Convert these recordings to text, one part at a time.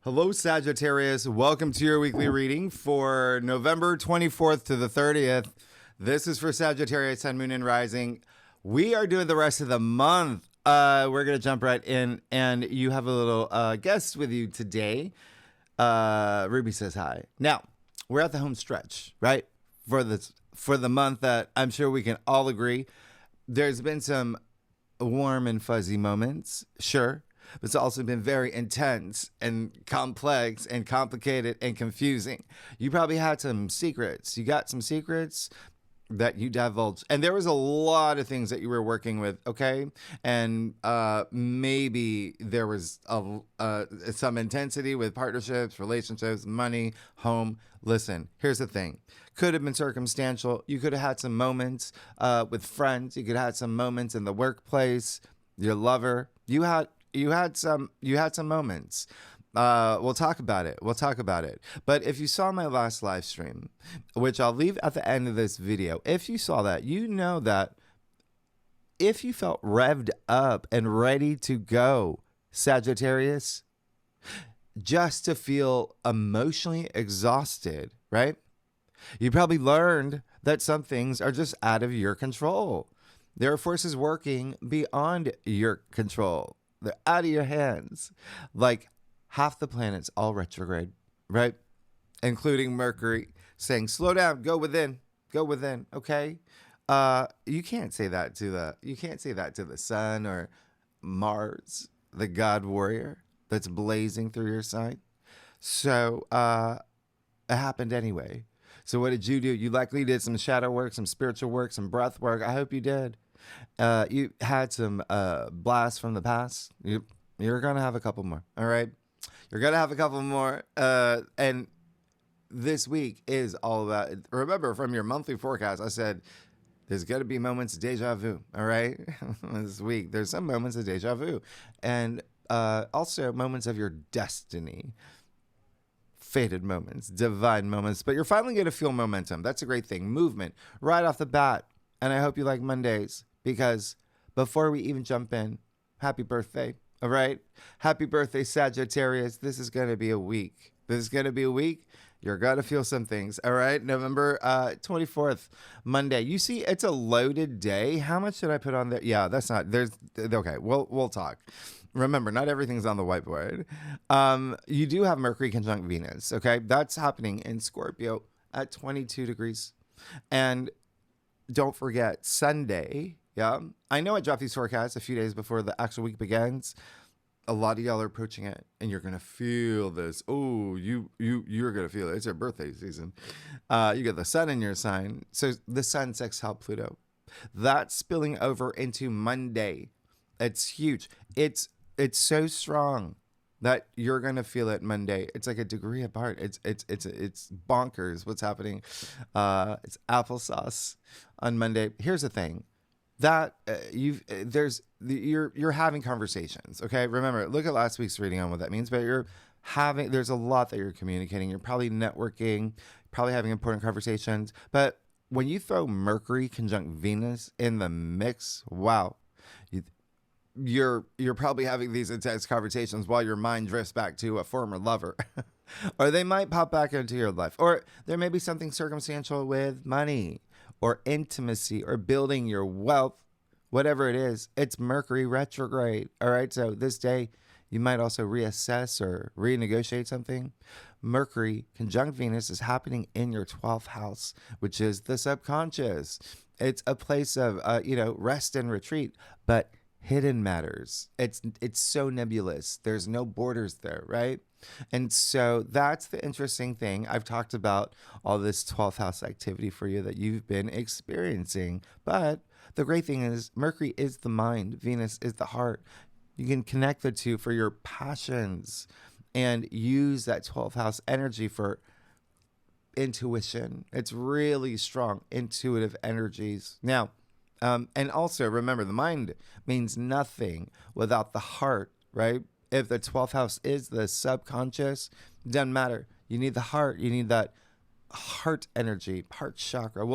Hello, Sagittarius. Welcome to your weekly reading for November 24th to the 30th. This is for Sagittarius, Sun, Moon, and Rising. We are doing the rest of the month. We're going to jump right in, and you have a little guest with you today. Ruby says hi. Now, we're at the home stretch, right? For the month that I'm sure we can all agree. There's been some warm and fuzzy moments, sure. It's also been very intense and complex and complicated and confusing. You probably had some secrets. You got some secrets that you divulged. And there was a lot of things that you were working with, okay? And maybe there was some intensity with partnerships, relationships, money, home. Listen, here's the thing. Could have been circumstantial. You could have had some moments with friends. You could have had some moments in the workplace, your lover. You had some moments. We'll talk about it. But if you saw my last live stream, which I'll leave at the end of this video, if you saw that, you know that if you felt revved up and ready to go, Sagittarius, just to feel emotionally exhausted, right? You probably learned that some things are just out of your control. There are forces working beyond your control. They're out of your hands. Like half the planets all retrograde, right? Including Mercury saying, slow down, go within, okay? You can't say that to the sun or Mars, the god warrior that's blazing through your sign. So it happened anyway. So what did you do? You likely did some shadow work, some spiritual work, some breath work. I hope you did. You had some blasts from the past. You're going to have a couple more. All right. You're going to have a couple more. And this week is all about, remember from your monthly forecast, I said, there's going to be moments of deja vu. All right. This week, there's some moments of deja vu and also moments of your destiny. Fated moments, divine moments, but you're finally going to feel momentum. That's a great thing. Movement right off the bat. And I hope you like Mondays because before we even jump in, happy birthday. All right. Happy birthday, Sagittarius. This is going to be a week. You're going to feel some things. All right. November 24th, Monday. You see, it's a loaded day. How much did I put on there? Yeah, that's not, okay. We'll talk. Remember, not everything's on the whiteboard. You do have Mercury conjunct Venus, okay? That's happening in Scorpio at 22 degrees. And don't forget, Sunday, yeah? I know I dropped these forecasts a few days before the actual week begins. A lot of y'all are approaching it, and you're going to feel this. Oh, you're going to feel it. It's your birthday season. You get the sun in your sign. So the sun sextile Pluto. That's spilling over into Monday. It's huge. It's so strong that you're gonna feel it Monday. It's like a degree apart. It's bonkers what's happening. It's applesauce on Monday. Here's the thing, that you're having conversations. Okay, remember, look at last week's reading on what that means. But there's a lot that you're communicating. You're probably networking, probably having important conversations. But when you throw Mercury conjunct Venus in the mix, wow. You're probably having these intense conversations while your mind drifts back to a former lover. Or they might pop back into your life. Or there may be something circumstantial with money or intimacy or building your wealth. Whatever it is, it's Mercury retrograde. All right, so this day you might also reassess or renegotiate something. Mercury conjunct Venus is happening in your 12th house, which is the subconscious. It's a place of rest and retreat, but hidden matters. It's so nebulous. There's no borders there, right? And so that's the interesting thing. I've talked about all this 12th house activity for you that you've been experiencing. But the great thing is Mercury is the mind. Venus is the heart. You can connect the two for your passions and use that 12th house energy for intuition. It's really strong, intuitive energies. Now, and also remember, the mind means nothing without the heart, right? If the 12th house is the subconscious, it doesn't matter. You need the heart. You need that heart energy, heart chakra.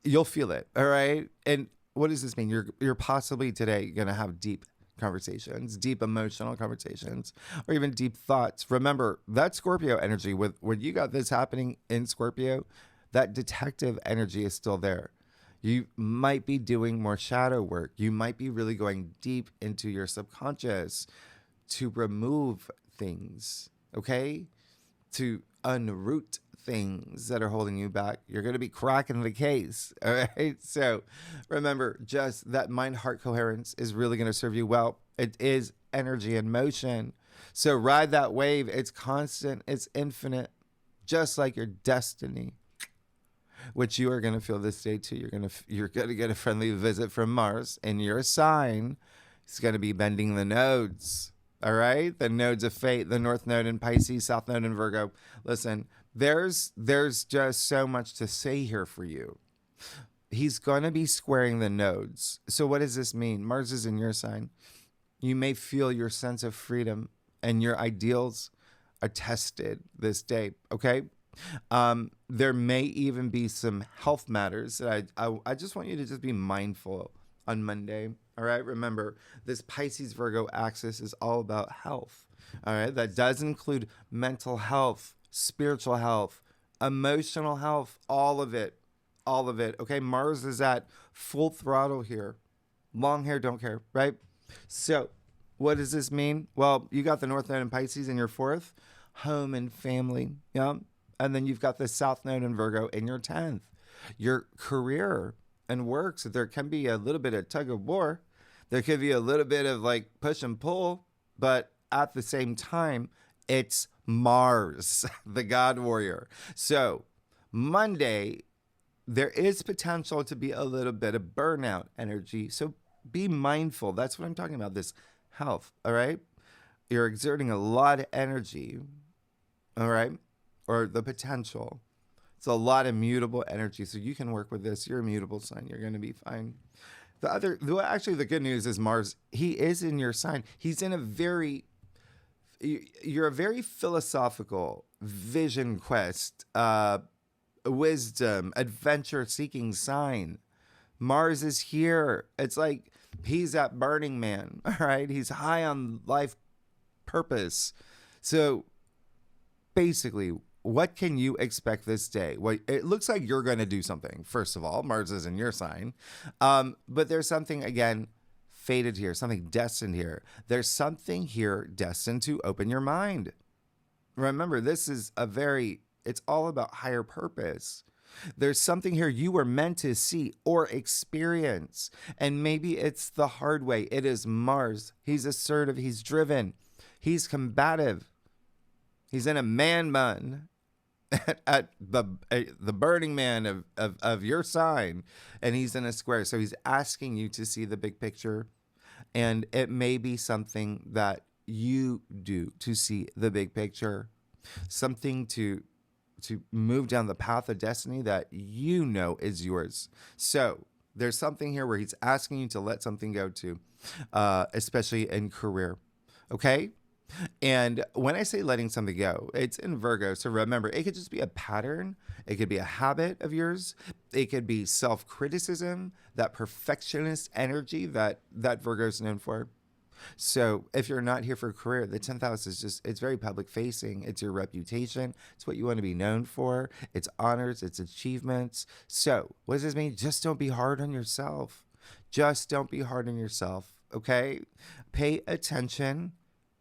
You'll feel it, all right? And what does this mean? You're possibly today going to have deep conversations, deep emotional conversations, or even deep thoughts. Remember, that Scorpio energy, when you got this happening in Scorpio, that detective energy is still there. You might be doing more shadow work. You might be really going deep into your subconscious to remove things, okay? To unroot things that are holding you back. You're going to be cracking the case, all right? So remember, just that mind-heart coherence is really going to serve you well. It is energy in motion. So ride that wave. It's constant. It's infinite, just like your destiny, which you are going to feel this day too. You're going to get a friendly visit from Mars in your sign. It's going to be bending the nodes. All right, the nodes of fate, the North Node in Pisces, South Node in Virgo. Listen, there's just so much to say here for you. He's going to be squaring the nodes. So what does this mean? Mars is in your sign. You may feel your sense of freedom and your ideals are tested this day, okay? There may even be some health matters that I just want you to just be mindful on Monday. All right. Remember, this Pisces Virgo axis is all about health. All right. That does include mental health, spiritual health, emotional health, all of it. All of it. Okay. Mars is at full throttle here. Long hair, don't care. Right. So what does this mean? Well, you got the North Node in Pisces in your fourth, home and family. Yeah. And then you've got the South Node in Virgo in your 10th. Your career and work. So there can be a little bit of tug of war. There could be a little bit of like push and pull. But at the same time, it's Mars, the God warrior. So Monday, there is potential to be a little bit of burnout energy. So be mindful. That's what I'm talking about, this health. All right. You're exerting a lot of energy. All right. Or the potential. It's a lot of mutable energy. So you can work with this. You're a mutable sign. You're going to be fine. The good news is Mars, he is in your sign. He's in you're a very philosophical vision quest, wisdom, adventure seeking sign. Mars is here. It's like he's at Burning Man. All right. He's high on life purpose. So basically, what can you expect this day? Well, it looks like you're going to do something. First of all, Mars is in your sign. But there's something, again, fated here, something destined here. There's something here destined to open your mind. Remember, this is it's all about higher purpose. There's something here you were meant to see or experience. And maybe it's the hard way. It is Mars. He's assertive. He's driven. He's combative. He's in a man bun at the Burning Man of your sign, and he's in a square. So he's asking you to see the big picture, and it may be something that you do to see the big picture, something to move down the path of destiny that you know is yours. So there's something here where he's asking you to let something go to, especially in career. Okay? And when I say letting something go, it's in Virgo. So remember, it could just be a pattern. It could be a habit of yours. It could be self-criticism, that perfectionist energy that Virgo is known for. So if you're not here for career, the 10th house is it's very public facing. It's your reputation. It's what you want to be known for. It's honors, it's achievements. So what does this mean? Just don't be hard on yourself. Just don't be hard on yourself. Okay. Pay attention.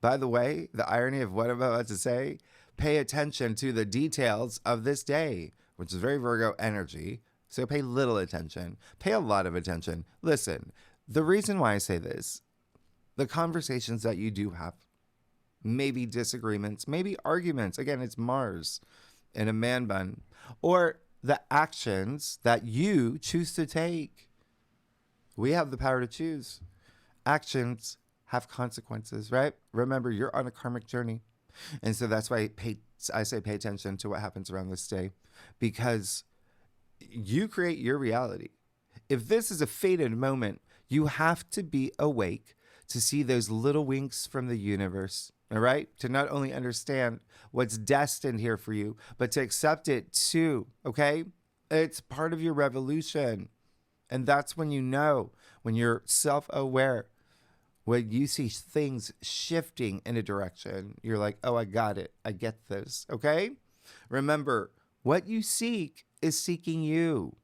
By the way, the irony of what I'm about to say, pay attention to the details of this day, which is very Virgo energy. So pay little attention, pay a lot of attention. Listen, the reason why I say this, the conversations that you do have, maybe disagreements, maybe arguments. Again, it's Mars in a man bun, or the actions that you choose to take. We have the power to choose. Actions have consequences, right? Remember, you're on a karmic journey. And so that's why I say pay attention to what happens around this day, because you create your reality. If this is a fated moment, you have to be awake to see those little winks from the universe, all right? To not only understand what's destined here for you, but to accept it too, okay? It's part of your revolution. And that's when you know, when you're self-aware, when you see things shifting in a direction, you're like, oh, I got it. I get this. Okay? Remember, what you seek is seeking you.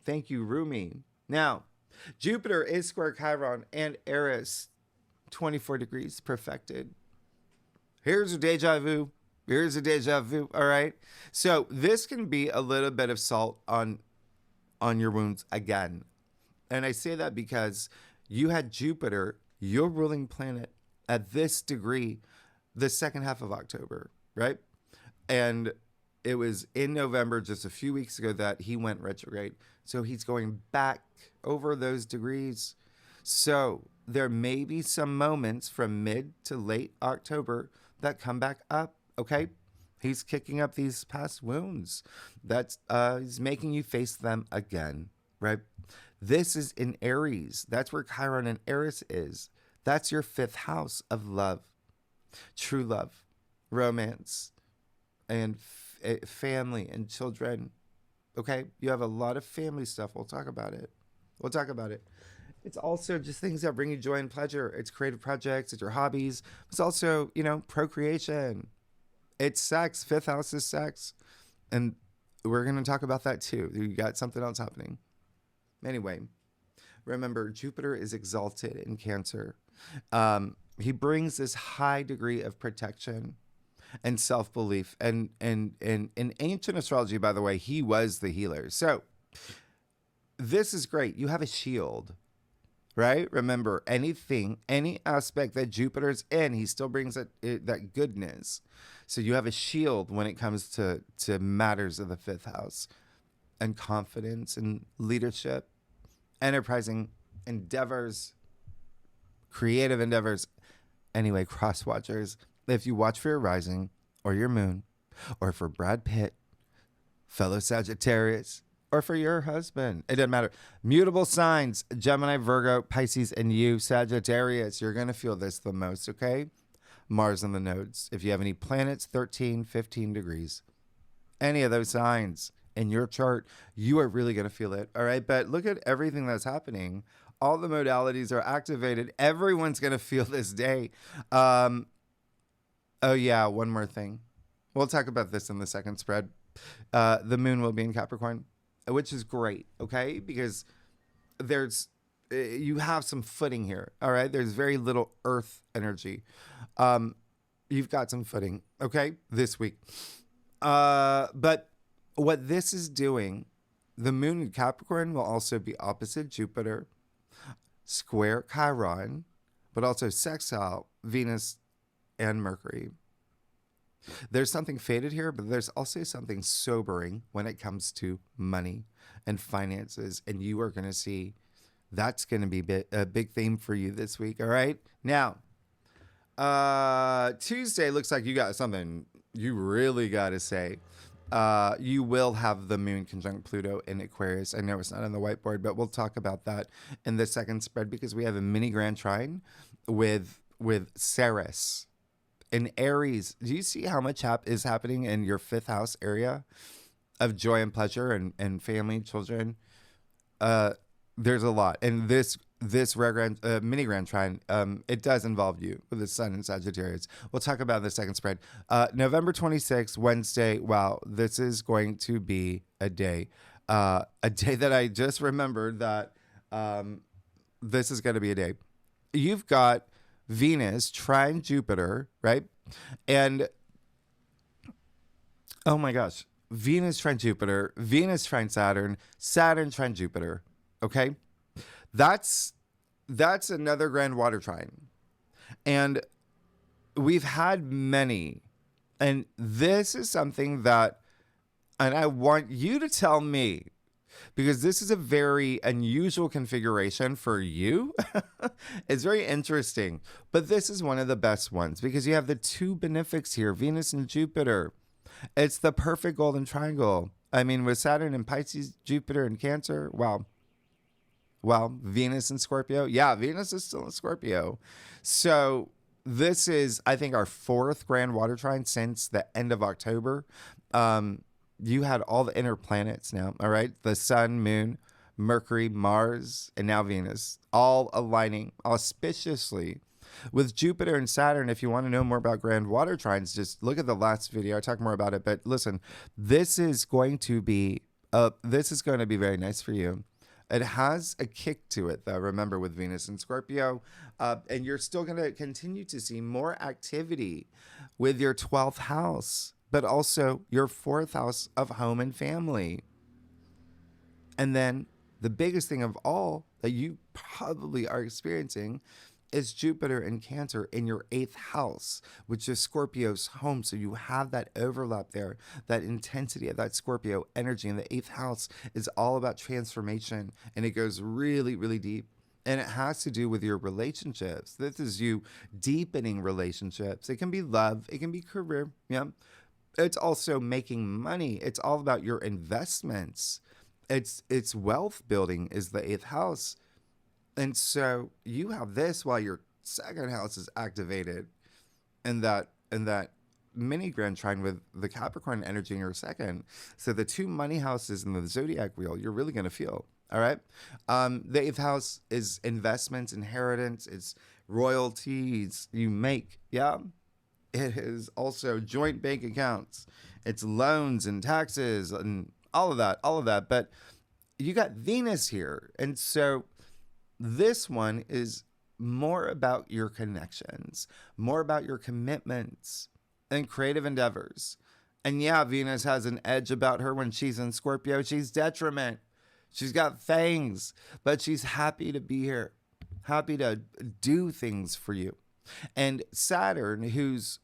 Thank you, Rumi. Now, Jupiter is square Chiron and Eris, 24 degrees perfected. Here's a deja vu. Here's a deja vu. All right. So this can be a little bit of salt on your wounds again. And I say that because you had Jupiter, your ruling planet, at this degree the second half of October, right? And it was in November, just a few weeks ago, that he went retrograde. So he's going back over those degrees. So there may be some moments from mid to late October that come back up, okay? He's kicking up these past wounds. That's he's making you face them again, right? This is in Aries. That's where Chiron and Eris is. That's your 5th house of love, true love, romance, and family and children. Okay? You have a lot of family stuff. We'll talk about it. It's also just things that bring you joy and pleasure. It's creative projects. It's your hobbies. It's also, procreation. It's sex. 5th house is sex. And we're going to talk about that too. You got something else happening. Anyway, remember, Jupiter is exalted in Cancer. He brings this high degree of protection and self-belief. And in ancient astrology, by the way, he was the healer. So this is great. You have a shield, right? Remember, any aspect that Jupiter's in, he still brings that goodness. So you have a shield when it comes to matters of the 5th house and confidence and leadership, enterprising endeavors, creative endeavors. Anyway, cross watchers, if you watch for your rising or your moon, or for Brad Pitt, fellow Sagittarius, or for your husband, it doesn't matter. Mutable signs, Gemini, Virgo, Pisces, and you, Sagittarius, you're going to feel this the most, okay? Mars in the nodes. If you have any planets, 13, 15 degrees, any of those signs in your chart, you are really going to feel it, all right? But look at everything that's happening. All the modalities are activated. Everyone's going to feel this day. Oh, yeah, one more thing. We'll talk about this in the second spread. The moon will be in Capricorn, which is great, okay? Because you have some footing here, all right? There's very little earth energy. You've got some footing, okay, this week. But what this is doing, the moon in Capricorn will also be opposite Jupiter, square Chiron, but also sextile Venus and Mercury. There's something faded here, but there's also something sobering when it comes to money and finances. And you are going to see that's going to be a big theme for you this week. All right. Now, Tuesday looks like you got something you really got to say. You will have the moon conjunct Pluto in Aquarius. I know it's not on the whiteboard, but we'll talk about that in the second spread because we have a mini grand trine with Ceres in Aries. Do you see how much is happening in your 5th house area of joy and pleasure and family, children? There's a lot. And this mini grand trine, it does involve you with the sun in Sagittarius. We'll talk about the second spread. November 26th, Wednesday. Wow, this is going to be a day that I just remembered that this is going to be a day. You've got Venus trine Jupiter, right? And oh my gosh, Venus trine Jupiter, Venus trine Saturn, Saturn trine Jupiter. Okay, that's another grand water trine, and we've had many, and this is something that, and I want you to tell me, because this is a very unusual configuration for you. It's very interesting, but this is one of the best ones because you have the two benefics here, Venus and Jupiter. It's the perfect golden triangle. I mean, with Saturn and Pisces, Jupiter and Cancer, wow. Well, Venus and Scorpio. Yeah, Venus is still in Scorpio. So this is, I think, our 4th grand water trine since the end of October. You had all the inner planets now, all right? The sun, moon, Mercury, Mars, and now Venus, all aligning auspiciously with Jupiter and Saturn. If you want to know more about grand water trines, just look at the last video. I talk more about it. But listen, this is going to be very nice for you. It has a kick to it, though. Remember, with Venus and Scorpio, and you're still going to continue to see more activity with your 12th house, but also your 4th house of home and family. And then the biggest thing of all that you probably are experiencing is Jupiter in Cancer in your 8th house, which is Scorpio's home. So you have that overlap there, that intensity of that Scorpio energy. And the 8th house is all about transformation, and it goes really, really deep. And it has to do with your relationships. This is you deepening relationships. It can be love, it can be career. Yeah. It's also making money. It's all about your investments. It's wealth building is the 8th house. And so you have this while your 2nd house is activated in that mini grand trine with the Capricorn energy in your 2nd. So the 2 money houses in the zodiac wheel, you're really going to feel. All right. The 8th house is investments, inheritance, it's royalties you make. Yeah. It is also joint bank accounts. It's loans and taxes and all of that. But you got Venus here. And so this one is more about your connections, more about your commitments and creative endeavors. And yeah, Venus has an edge about her when she's in Scorpio. She's detriment. She's got fangs, but she's happy to be here, happy to do things for you. And Saturn, who's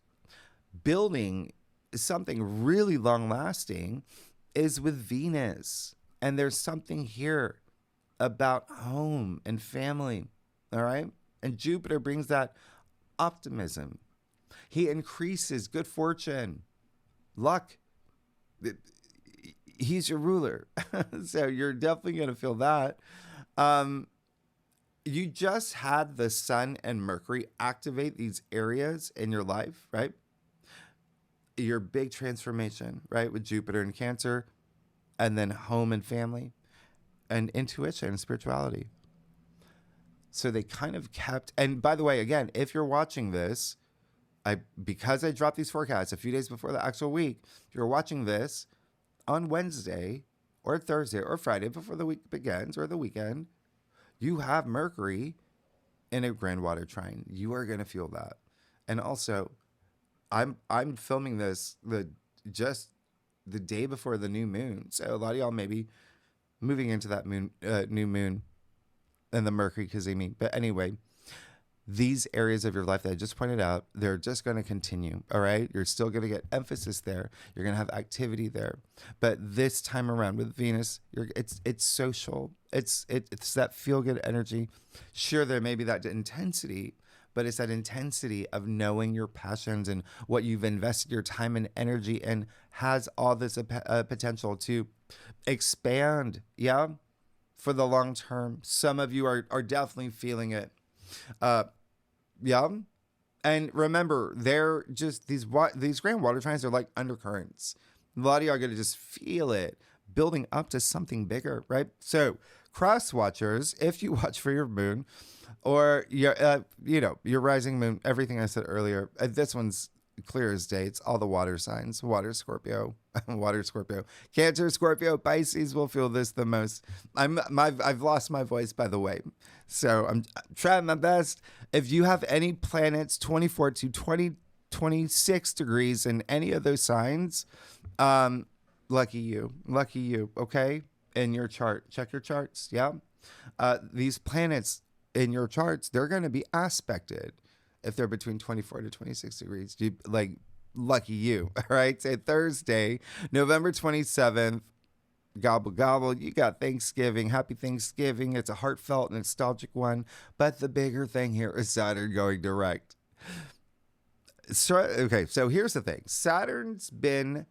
building something really long lasting, is with Venus. And there's something here about home and family. All right. And Jupiter brings that optimism. He increases good fortune, luck. He's your ruler. So you're definitely going to feel that. You just had the Sun and Mercury activate these areas in your life, right? Your big transformation, right? With Jupiter and Cancer, and then home and family, and intuition and spirituality. So they kind of kept, and by the way, again, if you're watching this, because I dropped these forecasts a few days before the actual week, if you're watching this on Wednesday or Thursday or Friday before the week begins or the weekend, you have Mercury in a grand water trine. You are going to feel that. And also, I'm filming this just the day before the new moon. So a lot of y'all may be moving into that new moon and the Mercury cazimi. But anyway, these areas of your life that I just pointed out, they're just going to continue. All right. You're still going to get emphasis there. You're going to have activity there. But this time around with Venus, it's social. It's that feel good energy. Sure, there may be that intensity, but it's that intensity of knowing your passions and what you've invested your time and energy in has all this potential to expand. Yeah. For the long term. Some of you are definitely feeling it. Yeah. And remember, they're just these grand water trines are like undercurrents. A lot of y'all are going to just feel it building up to something bigger, right? So cross watchers, if you watch for your moon or your, your rising moon, everything I said earlier, this one's clear as day. It's all the water signs, water Scorpio, Cancer, Scorpio, Pisces will feel this the most. I've lost my voice, by the way. So I'm trying my best. If you have any planets 24 to 26 degrees in any of those signs, lucky you. Okay. In your chart, check your charts. Yeah. These planets in your charts, they're going to be aspected. If they're between 24 to 26 degrees, lucky you. All right. Say Thursday, November 27th, gobble, gobble. You got Thanksgiving. Happy Thanksgiving. It's a heartfelt, nostalgic one. But the bigger thing here is Saturn going direct. So here's the thing. Saturn's been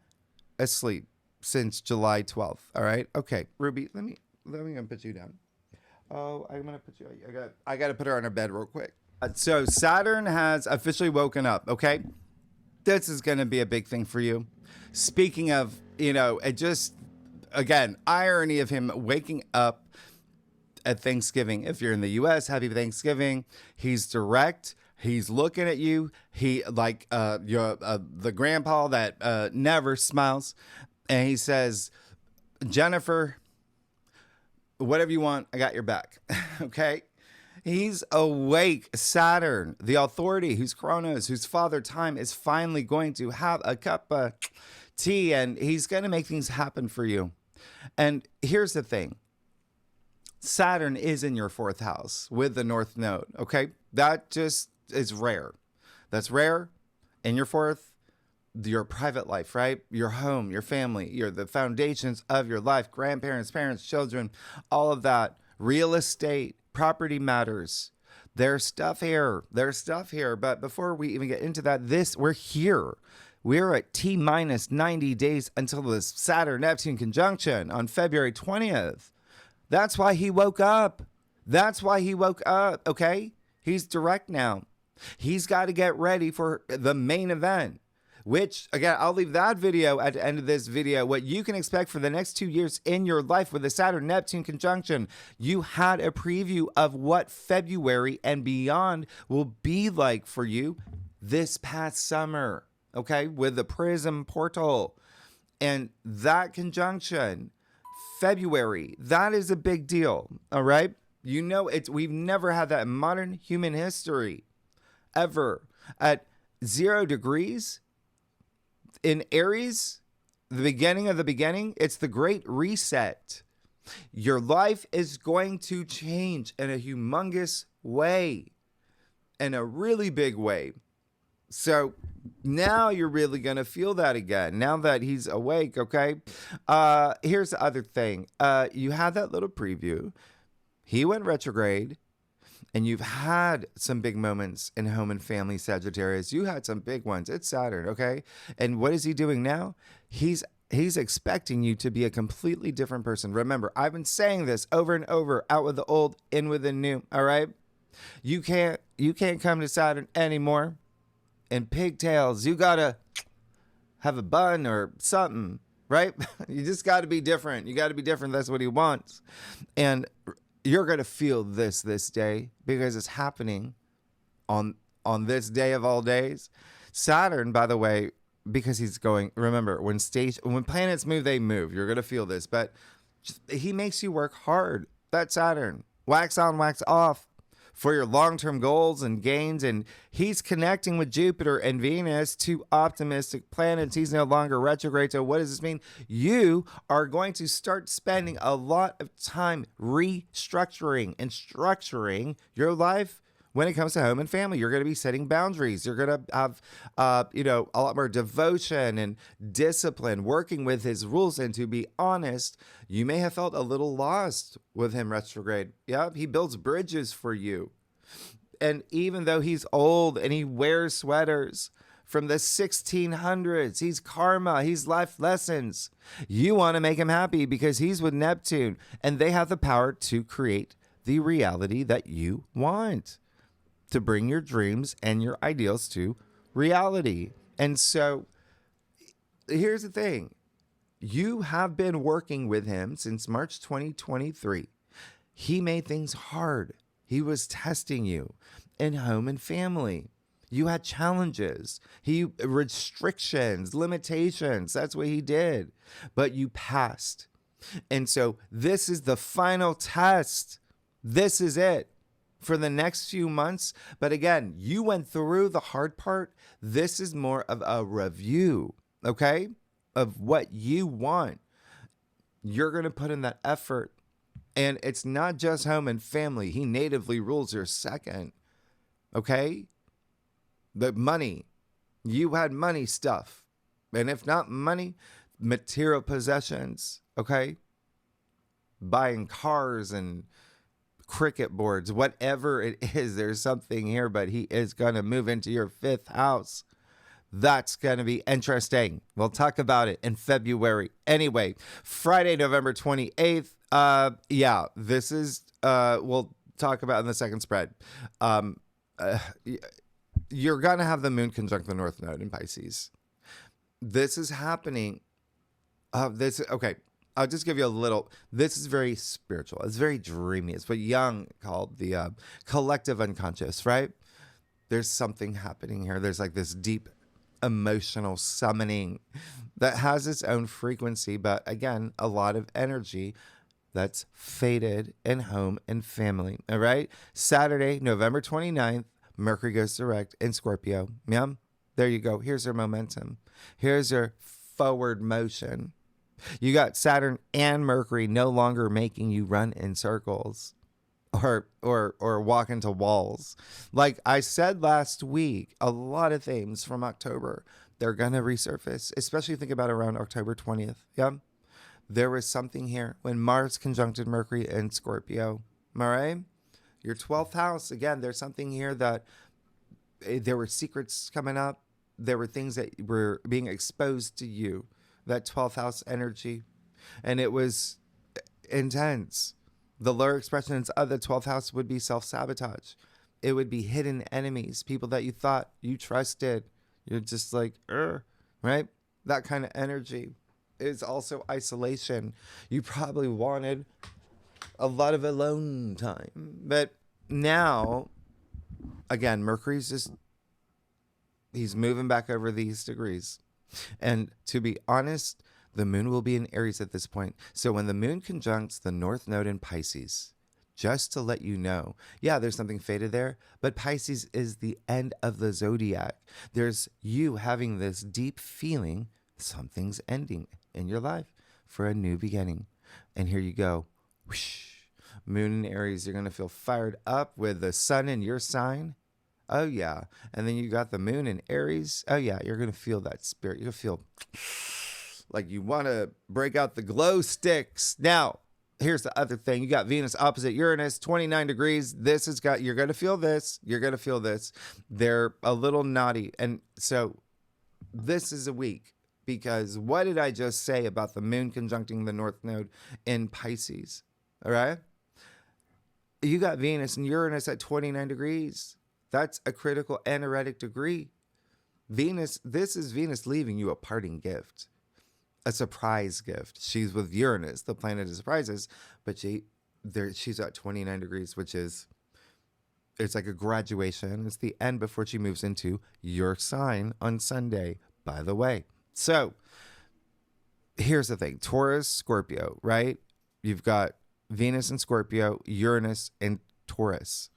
asleep since July 12th. All right. Okay. Ruby, let me put you down. Oh, I'm going to put you, I got to put her on her bed real quick. So Saturn has officially woken up, okay? This is going to be a big thing for you. Speaking of, it just, again, irony of him waking up at Thanksgiving. If you're in the U.S., happy Thanksgiving. He's direct. He's looking at you. He like you're the grandpa that never smiles, and he says, "Jennifer, whatever you want, I got your back." Okay. He's awake. Saturn, the authority, who's Chronos, whose father time, is finally going to have a cup of tea, and he's going to make things happen for you. And here's the thing. Saturn is in your 4th house with the North Node, okay? That just is rare. That's rare in your 4th, your private life, right? Your home, your family, the foundations of your life, grandparents, parents, children, all of that, real estate, property matters. There's stuff here. But before we even get into that, we're here. We're at T-minus 90 days until the Saturn-Neptune conjunction on February 20th. That's why he woke up. Okay? He's direct now. He's got to get ready for the main event, which, again, I'll leave that video at the end of this video, what you can expect for the next 2 years in your life with the Saturn-Neptune conjunction. You had a preview of what February and beyond will be like for you this past summer, okay, with the Prism portal. And that conjunction, February, that is a big deal, all right? You know, we've never had that in modern human history, ever. At 0 degrees, in Aries, the beginning of the beginning, it's the great reset. Your life is going to change in a humongous way, in a really big way. So now you're really going to feel that again, now that he's awake, okay? Here's the other thing. You had that little preview. He went retrograde. And you've had some big moments in home and family, Sagittarius. You had some big ones. It's Saturn, okay? And what is he doing now? He's expecting you to be a completely different person. Remember, I've been saying this over and over, out with the old, in with the new, all right? You can't come to Saturn anymore in pigtails. You got to have a bun or something, right? You just got to be different. You got to be different. That's what he wants. And you're going to feel this day because it's happening on this day of all days. Saturn, by the way, because he's going, remember, when planets move, they move. You're going to feel this, but he makes you work hard. That's Saturn. Wax on, wax off for your long-term goals and gains. And he's connecting with Jupiter and Venus, 2 optimistic planets. He's no longer retrograde. So what does this mean? You are going to start spending a lot of time restructuring and structuring your life when it comes to home and family. You're going to be setting boundaries. You're going to have, a lot more devotion and discipline, working with his rules. And to be honest, you may have felt a little lost with him retrograde. Yeah, he builds bridges for you. And even though he's old and he wears sweaters from the 1600s, he's karma, he's life lessons. You want to make him happy because he's with Neptune and they have the power to create the reality that you want, to bring your dreams and your ideals to reality. And so here's the thing. You have been working with him since March 2023. He made things hard. He was testing you in home and family. You had challenges, restrictions, limitations. That's what he did. But you passed. And so this is the final test. This is it for the next few months. But again, you went through the hard part. This is more of a review, okay, of what you want. You're going to put in that effort. And it's not just home and family. He natively rules your 2nd, okay? The money. You had money stuff. And if not money, material possessions, okay? Buying cars and cricket boards, whatever it is, there's something here, but he is going to move into your 5th house. That's going to be interesting. We'll talk about it in February. Anyway, Friday, November 28th. This is, we'll talk about in the second spread. You're going to have the moon conjunct the North Node in Pisces. This is happening. Okay. I'll just give you a little. This is very spiritual. It's very dreamy. It's what Jung called the collective unconscious, right? There's something happening here. There's like this deep emotional summoning that has its own frequency, but again, a lot of energy that's faded in home and family. All right. Saturday, November 29th, Mercury goes direct in Scorpio. Yeah. There you go. Here's your momentum. Here's your forward motion. You got Saturn and Mercury no longer making you run in circles or walk into walls. Like I said last week, a lot of themes from October, they're going to resurface, especially think about around October 20th. Yeah. There was something here when Mars conjuncted Mercury in Scorpio. All right. Your 12th house, again, there's something here that there were secrets coming up. There were things that were being exposed to you, that 12th house energy. And it was intense. The lower expressions of the 12th house would be self-sabotage. It would be hidden enemies, people that you thought you trusted. You're just like, right? That kind of energy is also isolation. You probably wanted a lot of alone time. But now, again, Mercury's just, he's moving back over these degrees. And to be honest, the moon will be in Aries at this point. So when the moon conjuncts the North Node in Pisces, just to let you know, yeah, there's something faded there, but Pisces is the end of the zodiac. There's you having this deep feeling something's ending in your life for a new beginning. And here you go. Whoosh. Moon in Aries, you're going to feel fired up with the sun in your sign. Oh, yeah. And then you got the moon in Aries. Oh, yeah. You're going to feel that spirit. You'll feel like you want to break out the glow sticks. Now, here's the other thing. You got Venus opposite Uranus, 29 degrees. This has got, you're going to feel this. You're going to feel this. They're a little naughty. And so this is a week because what did I just say about the moon conjuncting the North Node in Pisces? All right. You got Venus and Uranus at 29 degrees. That's a critical aneretic degree. Venus, this is Venus leaving you a parting gift, a surprise gift. She's with Uranus, the planet of surprises, but she's at 29 degrees, which is, it's like a graduation. It's the end before she moves into your sign on Sunday, by the way. So here's the thing. Taurus, Scorpio, right? You've got Venus and Scorpio, Uranus and Taurus.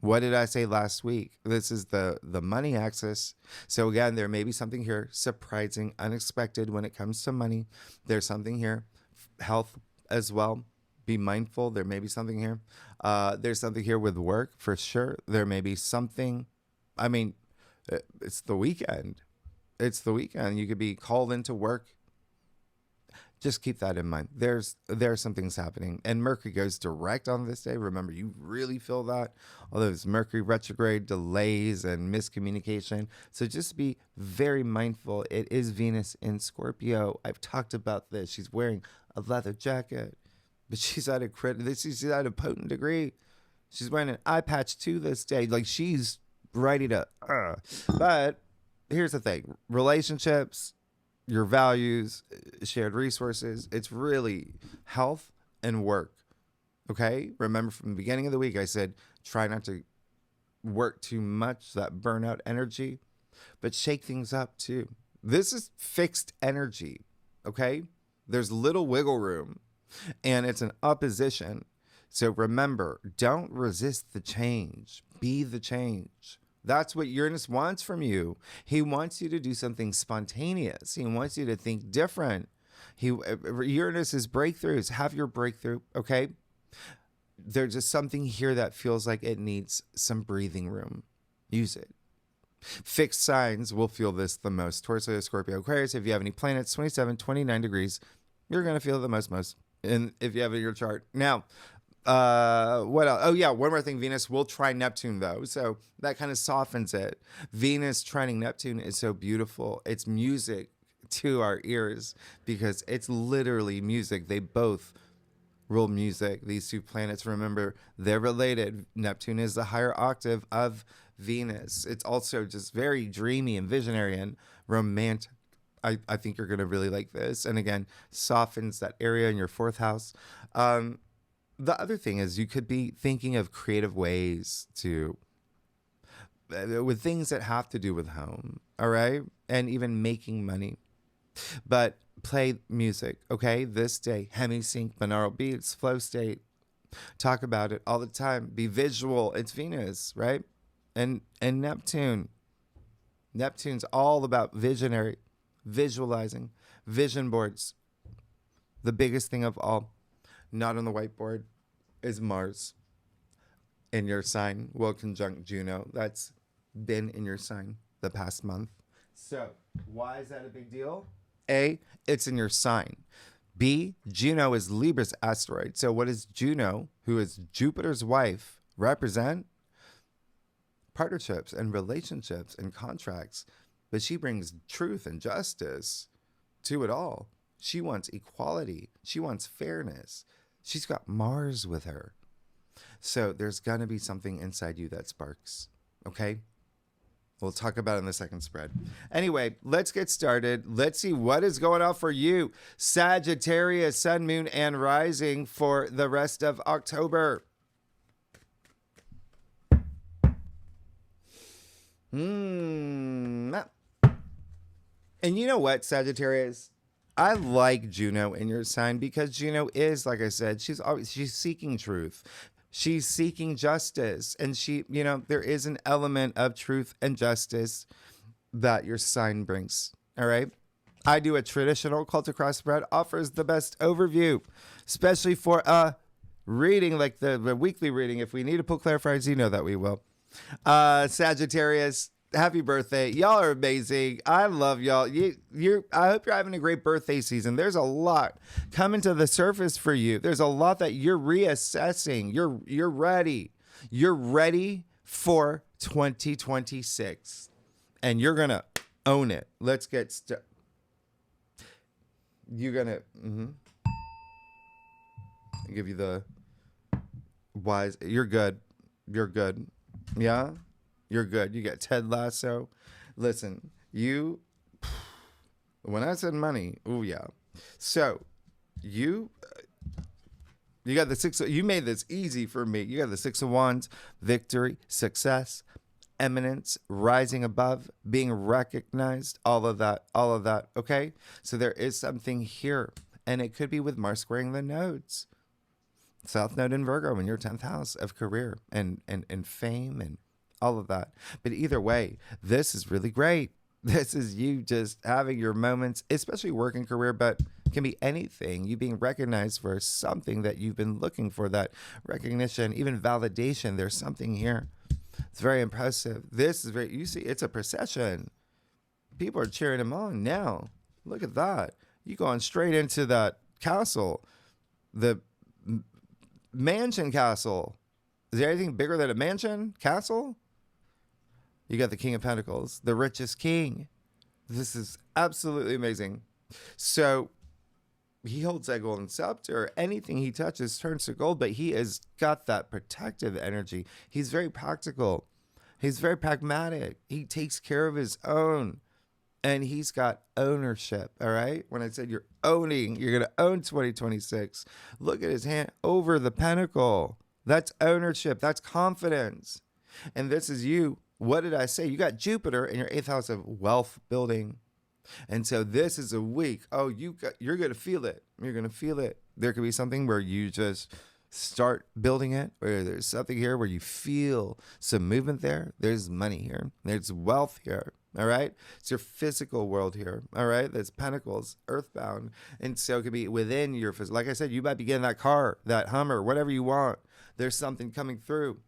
What did I say last week? This is the money axis. So again, there may be something here surprising, unexpected when it comes to money. There's something here. Health as well. Be mindful. There may be something here. There's something here with work for sure. There may be something. I mean, it's the weekend. It's the weekend. You could be called into work. Just keep that in mind. There are some things happening. And Mercury goes direct on this day. Remember, you really feel that. All those Mercury retrograde delays and miscommunication. So just be very mindful. It is Venus in Scorpio. I've talked about this. She's wearing a leather jacket. But she's at a potent degree. She's wearing an eye patch too this day. Like she's ready to. But here's the thing. Relationships, your values, shared resources. It's really health and work. Okay? Remember from the beginning of the week, I said, try not to work too much, that burnout energy, but shake things up too. This is fixed energy. Okay? There's little wiggle room and it's an opposition. So remember, don't resist the change. Be the change. That's what Uranus wants from you. He wants you to do something spontaneous. He wants you to think different. Uranus is breakthroughs. Have your breakthrough, okay? There's just something here that feels like it needs some breathing room. Use it. Fixed signs will feel this the most. Taurus, Scorpio, Aquarius. If you have any planets, 27, 29 degrees, you're going to feel it the most. And if you have it in your chart. Now, what else? Oh yeah, one more thing. Venus will trine Neptune though, so that kind of softens it. Venus trining Neptune is so beautiful. It's music to our ears because it's literally music. They both rule music. These two planets, remember, they're related. Neptune is the higher octave of Venus. It's also just very dreamy and visionary and romantic. I think you're going to really like this. And again, softens that area in your fourth house. The other thing is you could be thinking of creative ways to, with things that have to do with home. All right. And even making money. But play music. Okay. This day, hemi-sync, binaural beats, flow state. Talk about it all the time. Be visual. It's Venus, right? And Neptune. Neptune's all about visionary, visualizing, vision boards. The biggest thing of all, not on the whiteboard, is Mars in your sign. Will conjunct Juno. That's been in your sign the past month. So why is that a big deal? A, it's in your sign. B, Juno is Libra's asteroid. So what does Juno, who is Jupiter's wife, represent? Partnerships and relationships and contracts. But she brings truth and justice to it all. She wants equality. She wants fairness. She's got Mars with her. So there's going to be something inside you that sparks. Okay? We'll talk about it in the second spread. Anyway, let's get started. Let's see what is going on for you. Sagittarius, Sun, Moon, and Rising for the rest of October. And you know what, Sagittarius? I like Juno in your sign because Juno is, like I said, she's seeking truth. She's seeking justice. And there is an element of truth and justice that your sign brings. All right. I do a traditional cult across spread, offers the best overview, especially for a reading like the weekly reading. If we need to pull clarifiers, you know that we will. Sagittarius, happy birthday. Y'all are amazing. I love y'all. I hope you're having a great birthday season. There's a lot coming to the surface for you. There's a lot that you're reassessing. You're ready. You're ready for 2026. And you're going to own it. Let's get started. You're going to give you the wise. You're good. You're good. Yeah, you're good. You got Ted Lasso. Listen, when I said money, oh yeah. So you got the six. You made this easy for me. You got the Six of Wands, victory, success, eminence, rising above, being recognized, all of that. Okay. So there is something here, and it could be with Mars squaring the nodes. South Node in Virgo in your 10th house of career and fame and all of that. But either way, this is really great. This is you just having your moments, especially work and career, but it can be anything. You being recognized for something that you've been looking for, that recognition, even validation. There's something here. It's very impressive. This is very, you see, it's a procession. People are cheering him on now. Look at that. You going straight into that castle. The mansion castle. Is there anything bigger than a mansion castle? You got the King of Pentacles, the richest king. This is absolutely amazing. So he holds that golden scepter. Anything he touches turns to gold, but he has got that protective energy. He's very practical. He's very pragmatic. He takes care of his own. And he's got ownership, all right? When I said you're going to own 2026. Look at his hand over the pentacle. That's ownership. That's confidence. And this is you. What did I say? You got Jupiter in your 8th house of wealth building. And so this is a week. Oh, you're going to feel it. You're going to feel it. There could be something where you just start building it, where there's something here where you feel some movement there. There's money here. There's wealth here. All right. It's your physical world here. All right. There's pentacles, earthbound. And so it could be within your physical. Like I said, you might be getting that car, that Hummer, whatever you want. There's something coming through.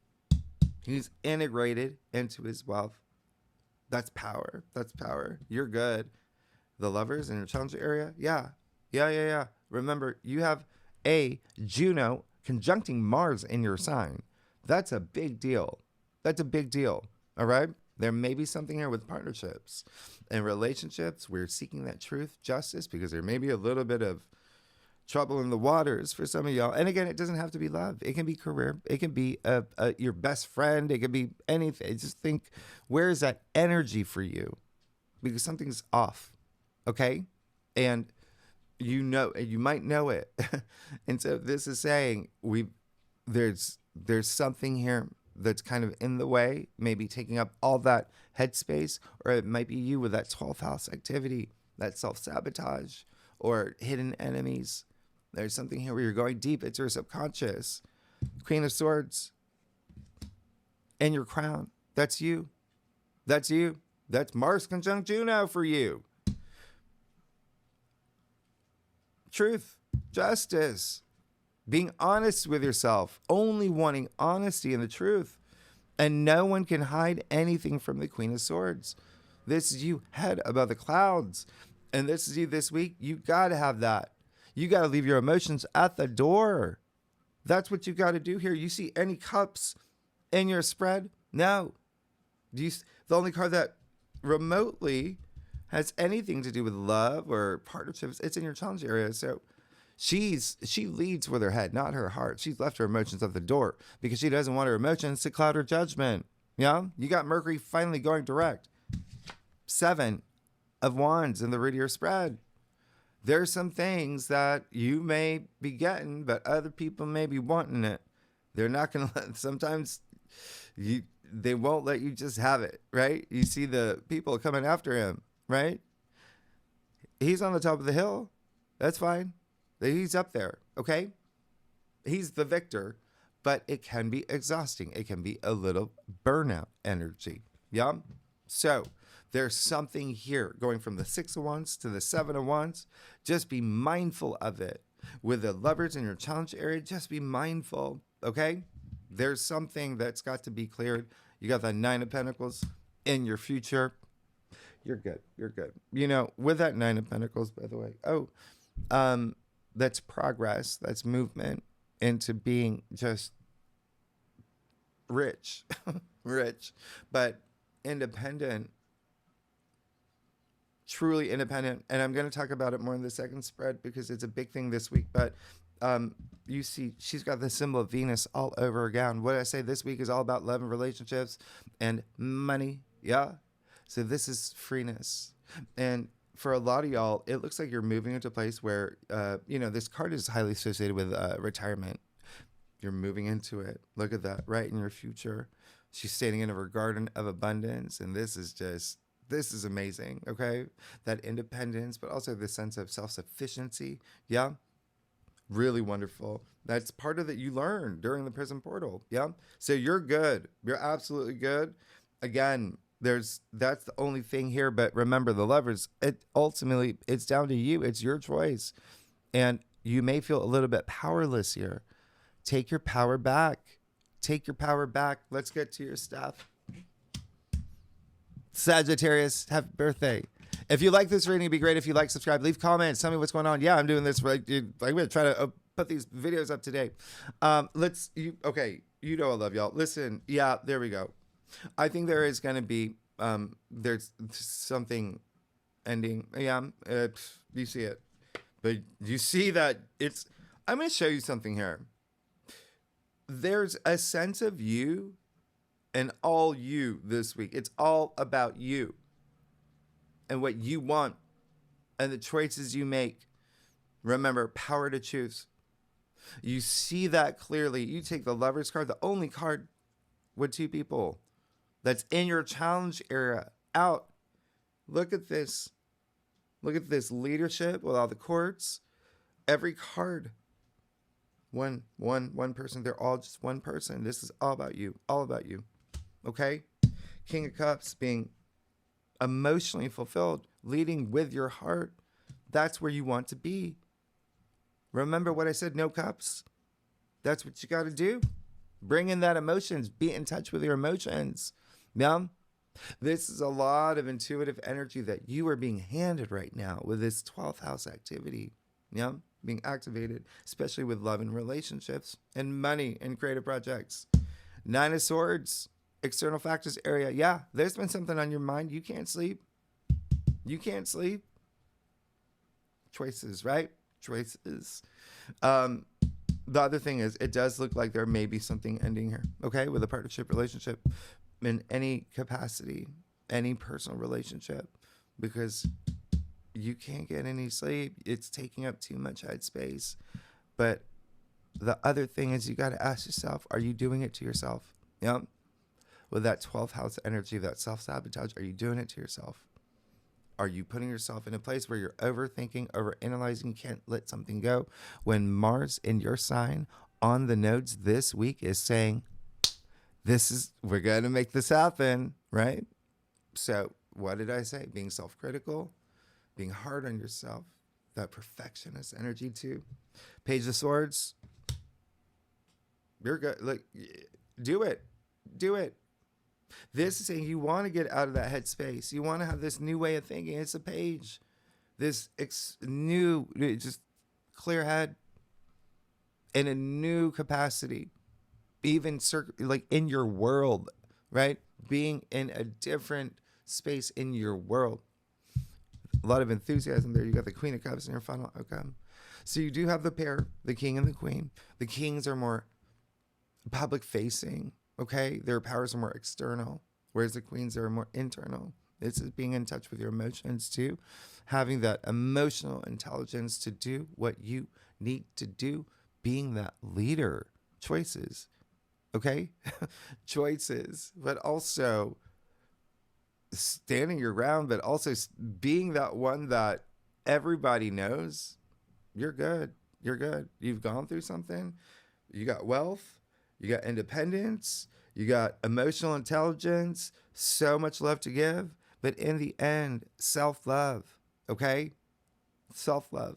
He's integrated into his wealth. That's power. That's power. You're good. The lovers in your challenger area. Yeah. Remember, you have a Juno conjuncting Mars in your sign. That's a big deal. All right. There may be something here with partnerships and relationships. We're seeking that truth, justice, because there may be a little bit of trouble in the waters for some of y'all. And again, it doesn't have to be love. It can be career. It can be your best friend. It can be anything. Just think, where is that energy for you? Because something's off. Okay. And you might know it. And so this is saying there's something here that's kind of in the way, maybe taking up all that headspace, or it might be you with that 12th house activity, that self-sabotage or hidden enemies. There's something here where you're going deep. It's your subconscious. Queen of Swords and your crown. That's you. That's you. That's Mars conjunct Juno for you. Truth, justice, being honest with yourself, only wanting honesty and the truth. And no one can hide anything from the Queen of Swords. This is you, head above the clouds. And this is you this week. You got to have that. You got to leave your emotions at the door. That's what you got to do here. You see any cups in your spread? No. The only card that remotely has anything to do with love or partnerships, it's in your challenge area. So she leads with her head, not her heart. She's left her emotions at the door because she doesn't want her emotions to cloud her judgment. Yeah, you got Mercury finally going direct. 7 of Wands in the root of your spread. There's some things that you may be getting, but other people may be wanting it. They're not going to let, sometimes they won't let you just have it, right? You see the people coming after him, right? He's on the top of the hill. That's fine. He's up there, okay? He's the victor, but it can be exhausting. It can be a little burnout energy, yeah? So there's something here going from the 6 of Wands to the 7 of Wands. Just be mindful of it. With the Lovers in your challenge area, just be mindful, okay? There's something that's got to be cleared. You got the 9 of Pentacles in your future. You're good. You're good. You know, with that 9 of Pentacles, by the way, that's progress. That's movement into being just rich, rich, but independent, truly independent. And I'm going to talk about it more in the second spread because it's a big thing this week. But you see, she's got the symbol of Venus all over her gown. What I say this week is all about love and relationships and money. Yeah. So this is freeness. And for a lot of y'all, it looks like you're moving into a place where, this card is highly associated with retirement. You're moving into it. Look at that, right in your future. She's standing in her garden of abundance. And this is amazing, okay? That independence, but also the sense of self-sufficiency. Yeah, really wonderful. That's part of that you learned during the prison portal. Yeah, so you're good. You're absolutely good. Again, that's the only thing here. But remember, the Lovers, ultimately, it's down to you. It's your choice. And you may feel a little bit powerless here. Take your power back. Take your power back. Let's get to your stuff. Sagittarius, happy birthday. If you like this reading, it'd be great if you like, subscribe, leave comments, tell me what's going on. Yeah, I'm doing this right. I'm going to try to put these videos up today. You know I love y'all. Listen, yeah, there we go. I think there is going to be, there's something ending. Yeah, you see it. But you see that I'm going to show you something here. There's a sense of you and all you this week. It's all about you and what you want and the choices you make. Remember, power to choose. You see that clearly. You take the Lovers card, the only card with 2 people that's in your challenge area out. Look at this. Look at this leadership with all the courts. Every card. One person. They're all just one person. This is all about you. All about you. Okay? King of Cups, being emotionally fulfilled, leading with your heart. That's where you want to be. Remember what I said, no cups? That's what you got to do. Bring in that emotions. Be in touch with your emotions. Yeah? This is a lot of intuitive energy that you are being handed right now with this 12th house activity. Yeah? Being activated, especially with love and relationships and money and creative projects. 9 of Swords, external factors area. Yeah, there's been something on your mind. You can't sleep. You can't sleep. Choices, right? Choices. The other thing is, it does look like there may be something ending here, okay, with a partnership relationship in any capacity, any personal relationship, because you can't get any sleep. It's taking up too much headspace. But the other thing is you got to ask yourself, are you doing it to yourself? Yep. With that 12th house energy, that self-sabotage, are you doing it to yourself? Are you putting yourself in a place where you're overthinking, overanalyzing, can't let something go? When Mars in your sign on the nodes this week is saying, we're going to make this happen, right? So what did I say? Being self-critical, being hard on yourself, that perfectionist energy too. Page of Swords, you're good. Like, do it. Do it. This is saying you want to get out of that headspace. You want to have this new way of thinking. It's a page. This new, just clear head in a new capacity. Even like in your world, right? Being in a different space in your world. A lot of enthusiasm there. You got the Queen of Cups in your final outcome. So you do have the pair, the King and the Queen. The Kings are more public facing, okay? Their powers are more external, whereas the Queens are more internal. This is being in touch with your emotions too. Having that emotional intelligence to do what you need to do. Being that leader. Choices, okay? Choices, but also standing your ground, but also being that one that everybody knows. You're good. You're good. You've gone through something. You got wealth. You got independence. You got emotional intelligence. So much love to give. But in the end, self-love. Okay? Self-love.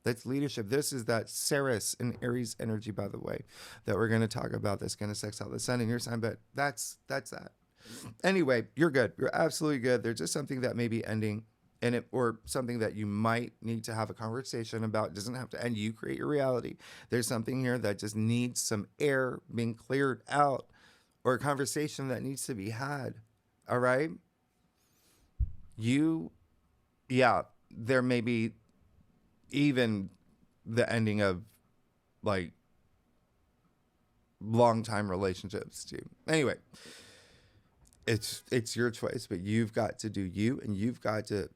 That's leadership. This is that Ceres and Aries energy, by the way, that we're going to talk about. That's going to sex out the sun in your sign. But that's that. Anyway, you're good. You're absolutely good. There's just something that may be ending in it, or something that you might need to have a conversation about. It doesn't have to end. You create your reality. There's something here that just needs some air being cleared out, or a conversation that needs to be had. All right? There may be even the ending of like long time relationships too. Anyway, it's your choice, but you've got to do you, and you've got to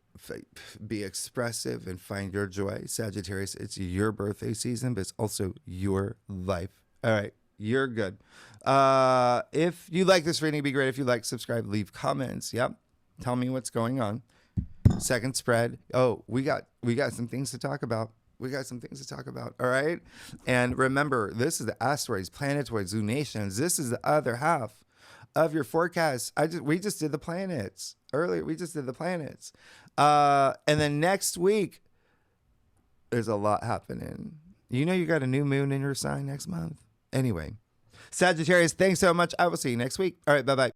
be expressive and find your joy. Sagittarius, it's your birthday season, but it's also your life. All right, you're good. If you like this reading, it'd be great if you like, subscribe, leave comments. Yep, tell me what's going on. Second spread. Oh, we got some things to talk about. All right. And remember, this is the asteroids, planetoids, zoonations. This is the other half of your forecast. We just did the planets earlier. And then next week, there's a lot happening. You know, you got a new moon in your sign next month. Anyway, Sagittarius, thanks so much. I will see you next week. All right. Bye-bye.